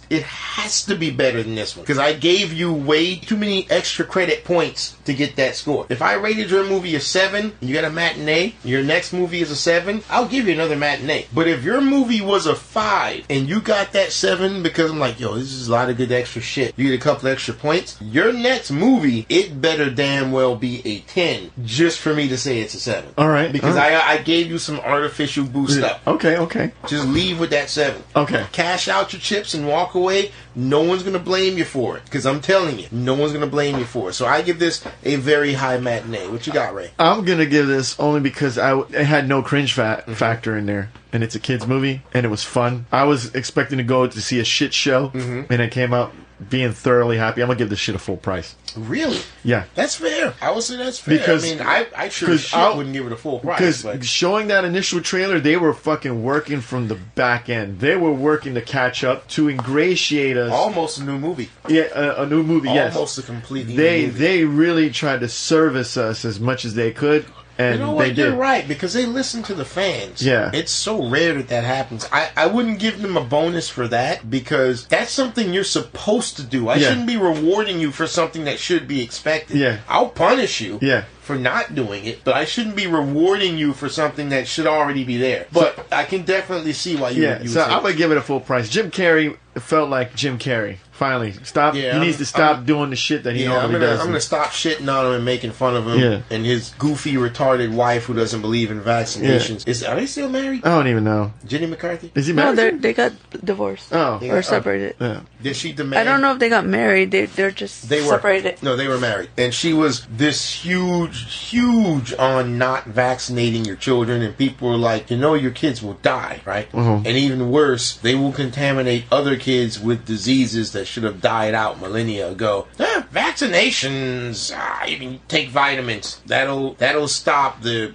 to be better than this one. Because I gave you way too many extra credit points to get that score. If I rated your movie a 7, and you got a matinee, your next movie is a 7, I'll give you another matinee. But if your movie was a 5, and you got that 7 because I'm like, yo, this is a lot of good extra shit, you get a couple extra points, your next movie, it better damn well be a 10 just for me to say it's a 7. All right. Because I gave you some artificial boost up. Okay. Just leave with that 7. Okay. Cash out your chips and walk away. No one's going to blame you for it. Because I'm telling you, no one's going to blame you for it. So I give this a very high matinee. What you got, Ray? I'm going to give this only because it had no cringe factor in there. And it's a kid's movie, and it was fun. I was expecting to go to see a shit show, and it came out being thoroughly happy. I'm going to give this shit a full price. Really? Yeah. That's fair. I would say that's fair. Because, I mean, I sure as shit wouldn't give it a full price. Because showing that initial trailer, they were fucking working from the back end. They were working to catch up, to ingratiate us. Almost a new movie. Yeah, a new movie, yes. Almost a completely new movie. They really tried to service us as much as they could. And you know what? they did. You're right, because they listen to the fans. Yeah. It's so rare that happens. I wouldn't give them a bonus for that, because that's something you're supposed to do. I shouldn't be rewarding you for something that should be expected. Yeah. I'll punish you. Yeah. For not doing it, but I shouldn't be rewarding you for something that should already be there. But I can definitely see why you would so say I'm going to give it a full price. Jim Carrey felt like Jim Carrey. Finally, stop. Yeah, he needs to stop doing the shit that he normally does. I'm gonna stop shitting on him and making fun of him and his goofy, retarded wife who doesn't believe in vaccinations. Are they still married? I don't even know. Jenny McCarthy? Is he married? No, they got divorced. Oh, or separated. Yeah. Did she demand? I don't know if they got married. They're just separated. No, they were married, and she was this huge on not vaccinating your children, and people were like, your kids will die, right? Mm-hmm. And even worse, they will contaminate other kids with diseases that should have died out millennia ago. Vaccinations. You can take vitamins. That'll stop the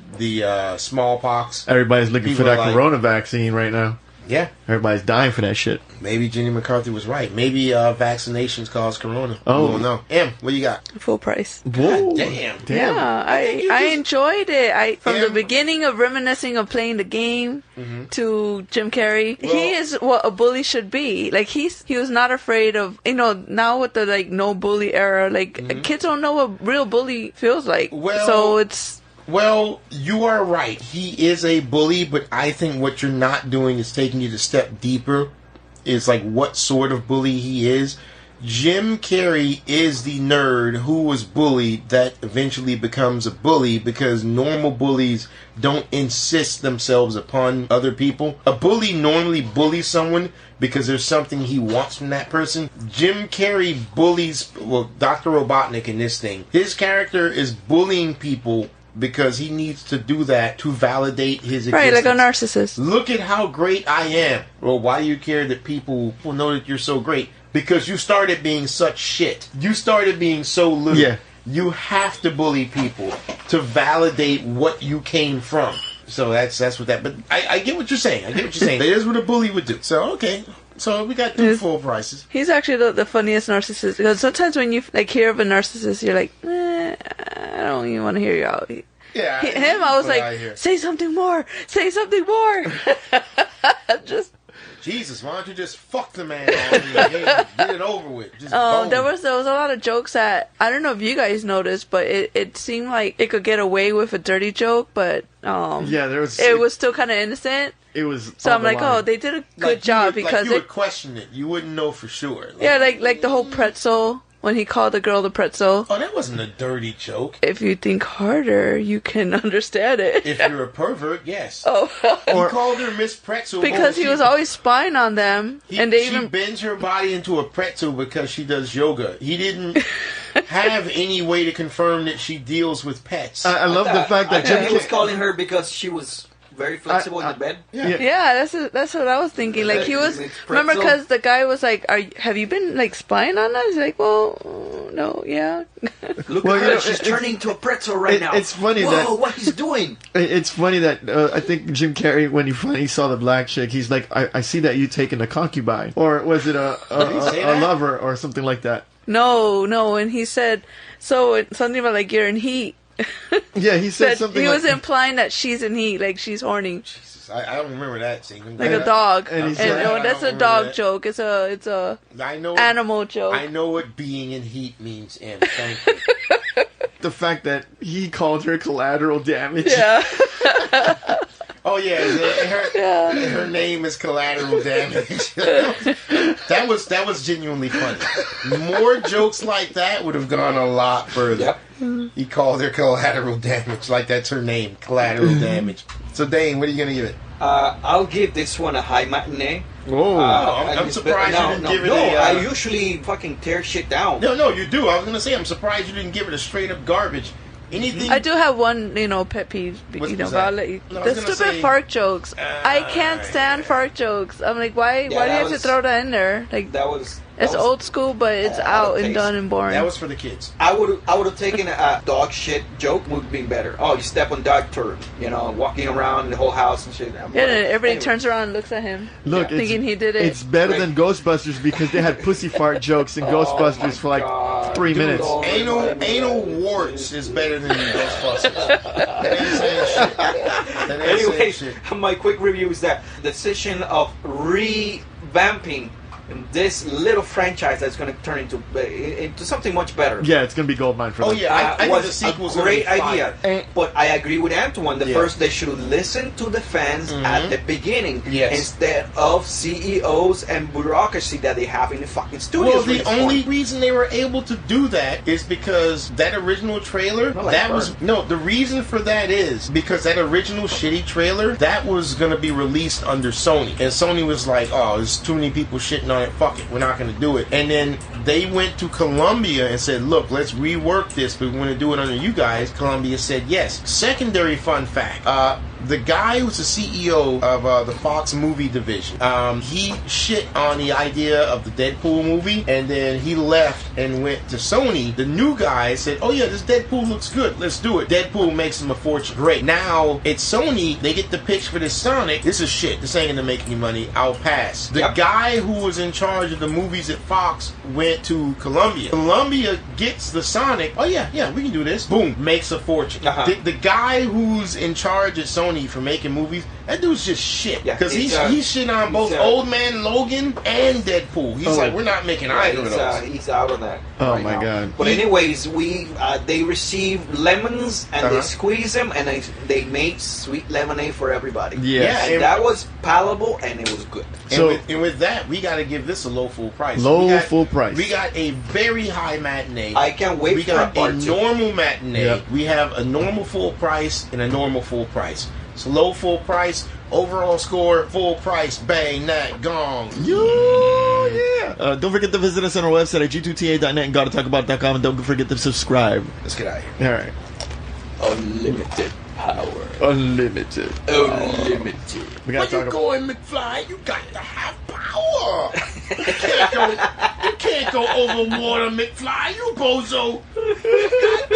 smallpox. Everybody's looking for People that are like- corona vaccine right now. Yeah. Everybody's dying for that shit. Maybe Jenny McCarthy was right. Maybe vaccinations cause corona. Oh. We don't know. Em, what you got? Full price. Whoa. Damn. Yeah, think you I just- enjoyed it. From the Yeah. beginning of reminiscing of playing the game to Jim Carrey, Well- he is what a bully should be. Like he was not afraid of, now with the like no bully era, like kids don't know what real bully feels like. Well- So it's Well, you are right. He is a bully, but I think what you're not doing is taking it a step deeper. Is like what sort of bully he is. Jim Carrey is the nerd who was bullied that eventually becomes a bully because normal bullies don't insist themselves upon other people. A bully normally bullies someone because there's something he wants from that person. Jim Carrey bullies, Dr. Robotnik in this thing. His character is bullying people because he needs to do that to validate his existence. right, like a narcissist. Look at how great I am. Well, why do you care that people will know that you're so great? Because you started being such shit. You started being so little. Yeah. You have to bully people to validate what you came from. So that's what that. But I get what you're saying. That is what a bully would do. So okay. So we got two full prices. He's actually the funniest narcissist because sometimes when you like hear of a narcissist, you're like, I don't even want to hear you out. Yeah. Him, I was like, say something more. Just. Jesus, why don't you just fuck the man already and get it over with? Just bone There him. was a lot of jokes that I don't know if you guys noticed, but it seemed like it could get away with a dirty joke, but Yeah, there was. it was still kind of innocent. It was. So on I'm the like, line. oh, they did a good Like, job you would, because you would question it. You wouldn't know for sure. yeah, like the whole pretzel when he called the girl the pretzel. Oh, that wasn't a dirty joke. If you think harder, you can understand it. If you're a pervert, yes. Oh, He called her Miss Pretzel because he was always spying on them, and they she even bends her body into a pretzel because she does yoga. He didn't have any way to confirm that she deals with pets. I love the fact that Jim he was Carrey. calling her because she was very flexible in the bed. Yeah, that's what I was thinking. Like he was, It's remember, pretzel. because the guy was like, have you been like spying on us?" He's like, "Well, no, yeah." Look Well, at you her, know, she's it's- turning into a pretzel right now. it's funny Whoa, that- what he's doing. It's funny that I think Jim Carrey, when he finally saw the black chick, he's like, I see that you taking a concubine. Or was it a say that? lover or something like that? No, and he said something about like you're in heat. Yeah, he said That something he like... was implying that she's in heat, like she's horny, Jesus, I don't remember that scene. like a dog. and he And said- no, I that's don't a dog remember that. joke. It's a I know. animal joke. I know what being in heat means, Em. Thank you. The fact that he called her collateral damage. Yeah. Oh yeah, her name is Collateral Damage. that was genuinely funny. More jokes like that would have gone a lot further. Yep. He called her Collateral Damage, like that's her name, Collateral Damage. So Dane, what are you gonna give it? I'll give this one a high matinee. Whoa. I'm And surprised you didn't give it no, a, I usually fucking tear shit down. No, you do. I was gonna say I'm surprised you didn't give it a straight up garbage. Anything? I do have one, pet peeve, What's but I'll that? let you. No, I The was gonna stupid say- fart jokes. I can't stand fart jokes. I'm like, why do you that have to was- throw that in there? Like, That was it's old school, but it's out and taste. done and boring. That was for the kids. I would have taken a dog shit joke would have been better. Oh, you step on dog turd, walking around the whole house and shit. Yeah, and everybody Anyway. turns around and looks at him, Look, thinking he did it. It's better than Ghostbusters because they had pussy fart jokes in Ghostbusters for like God. 3 Dude, minutes. oh, Anal warts is better than Ghostbusters. That ain't saying shit. That ain't Anyway, saying shit. my quick review is that decision of revamping this little franchise that's going to turn into something much better. Yeah, it's gonna be goldmine for them. Oh yeah, I think was the sequel's a great gonna be idea. fire. But I agree with Antoine. Yeah. First, they should listen to the fans at the beginning Yes. instead of CEOs and bureaucracy that they have in the fucking studios. Well, the for this only point. reason they were able to do that is because that original trailer. Not like That Burn. was no. The reason for that is because that original shitty trailer that was gonna be released under Sony, and Sony was like, "Oh, there's too many people shitting on it. Fuck it, we're not gonna do it." And then they went to Columbia and said, "Look, let's rework this, but we want to do it under you guys." Columbia said yes. Secondary fun fact: the guy who's the CEO of the Fox movie division, he shit on the idea of the Deadpool movie, and then he left and went to Sony. The new guy said, oh yeah, this Deadpool looks good, let's do it. Deadpool makes him a fortune. Great. Now it's Sony, they get the pitch for this Sonic. This is shit, this ain't gonna make any money, I'll pass. The guy who was in charge of the movies at Fox went to Columbia. Columbia gets the Sonic. Oh yeah, we can do this. Boom, makes a fortune. The guy who's in charge at Sony for making movies, that dude's just shit. Because he's shitting on both Old Man Logan and Deadpool. He's like, we're not making either of those. He's out on that. Oh my god. But anyways, they received lemons and they squeezed them and they made sweet lemonade for everybody. Yes. And that was palatable and it was good. And with that, we got to give this a low full price. Full price. We got a very high matinee. I can't wait. We got a normal matinee. Yep. We have a normal full price and a normal full price. So low full price, overall score, full price, bang, that, gong. Yeah. Don't forget to visit us on our website at g2ta.net and gottatalkabout.com, and don't forget to subscribe. Let's get out of here. All right. Unlimited power. Unlimited. Unlimited. We gotta Where you talk about. going, McFly? You got to have power. You can't go over water, McFly. You bozo. You got to